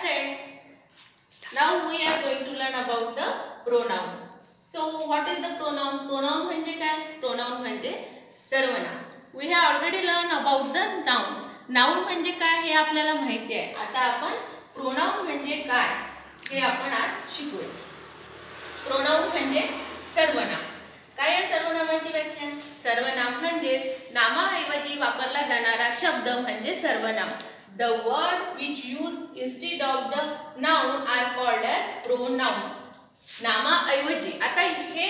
Friends, now we are going to learn about the pronoun. So what is the pronoun? Pronoun म्हणजे काय? Pronoun म्हणजे सर्वनाम. We have already learned about the noun. Noun म्हणजे काय हे आपल्याला माहिती आहे. आता आपण pronoun म्हणजे काय हे आपण आज शिकूया. Pronoun म्हणजे सर्वनाम. काय आहे सर्वनामाची व्याख्या? सर्वनाम म्हणजे नामाऐवजी वापरला जाणारा शब्द म्हणजे सर्वनाम. The word which used instead of the noun are called as pronoun. नामाऐवजी आता हे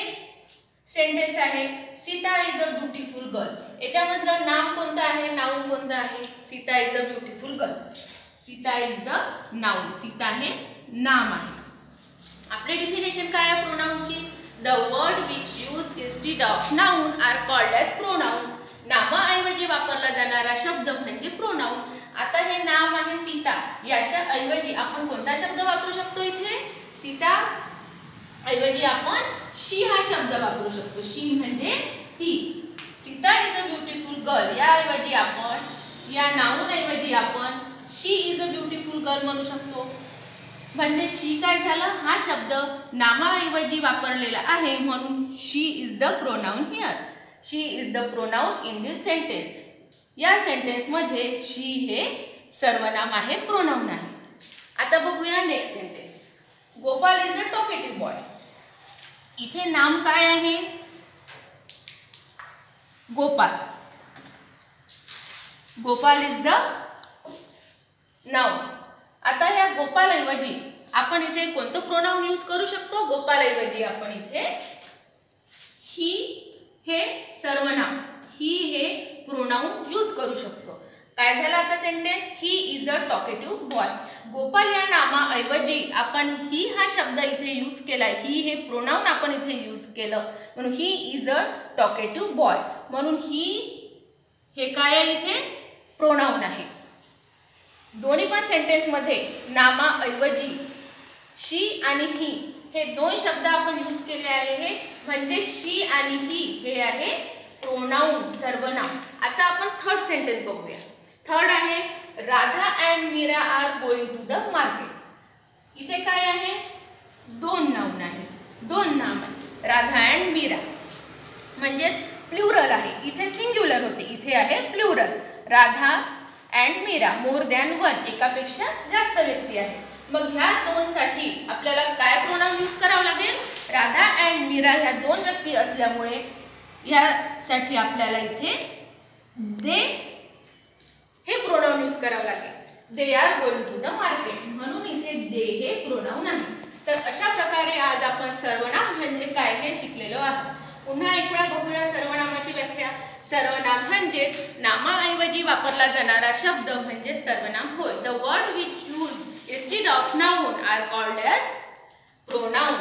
सेंटेन्स आहे Sita is a beautiful girl. याच्यामधलं नाम कोणतं आहे? नाउन कोणतं आहे? Sita is a beautiful girl. Sita is the noun. Sita हे नाम आहे. आपले डेफिनेशन काय आहे प्रोनाउनची? The word which used instead of noun are called as pronoun. नामाऐवजी वापरला जाणारा शब्द म्हणजे प्रोनाउन. आता हे नाम आहे सीता, याच्या ऐवजी आपण कोणता शब्द वापरू शकतो? इथे सीता ऐवजी आपण शी हा शब्द वापरू शकतो. शी म्हणजे ती. Sita is a beautiful girl या ऐवजी आपण या नाउन ऐवजी आपण शी इज अ ब्युटिफुल गर्ल म्हणू शकतो. म्हणजे शी काय झालं? हा शब्द नामाऐवजी वापरलेला आहे म्हणून she is the pronoun here. She is the pronoun in this sentence. या सेंटेन्स मध्ये शी हे सर्वनाम आहे, प्रोनाउन आहे. आता बघूया next sentence. Gopal is a talkative boy. इथे नाम काय आहे? Gopal. Gopal is the noun. आता या गोपाल ऐवजी आपण इथे कोणतं प्रोनाउन यूज करू शकतो? गोपाल ऐवजी आपण इथे ही हे सर्वनाम ही हे प्रोनाउन यूज करू शकतो. काय झालं आता sentence? He is a talkative boy. Gopal या नामाऐवजी आपण ही हा शब्द इथे यूज केलाय. ही हे प्रोनाउन आपण इथे यूज केलं म्हणून he is a talkative boy. म्हणून ही हे काय आहे? इथे प्रोनाउन आहे. दोन्ही पण सेंटेन्स मध्ये नामाऐवजी शी आणि ही हे दोन शब्द आपण यूज केले आहे. म्हणजे शी आणि ही हे आहे प्रोनाउन सर्वनाम. आता आपण थर्ड सेंटेन्स बघूया. थर्ड आहे Radha and Meera are going to the market. इथे काय आहे? दोन नाउन आहे, दोन नाम आहे. राधा अँड मीरा म्हणजे प्लुरल आहे. इथे सिंग्युलर होते, इथे आहे plural. Radha and Meera, more than one, एकापेक्षा जास्त व्यक्ती आहे. मग ह्या दोन साठी आपल्याला काय प्रोनाउन यूज करावं लागेल? राधा अँड मीरा ह्या दोन व्यक्ती असल्यामुळे यासाठी आपल्याला इथे दे हे प्रोनाउन यूज करावं लागेल. They are going to the market म्हणून इथे दे हे प्रोनाउन आहे. तर अशा प्रकारे आज आपण सर्वनाम म्हणजे काय हे शिकलेलो आहोत. पुन्हा एक वेळा बघूया सर्वनामाची व्याख्या. सर्वनाम म्हणजे नामाऐवजी वापरला जाणारा शब्द म्हणजे सर्वनाम होय. The word which use instead of noun are called as pronoun.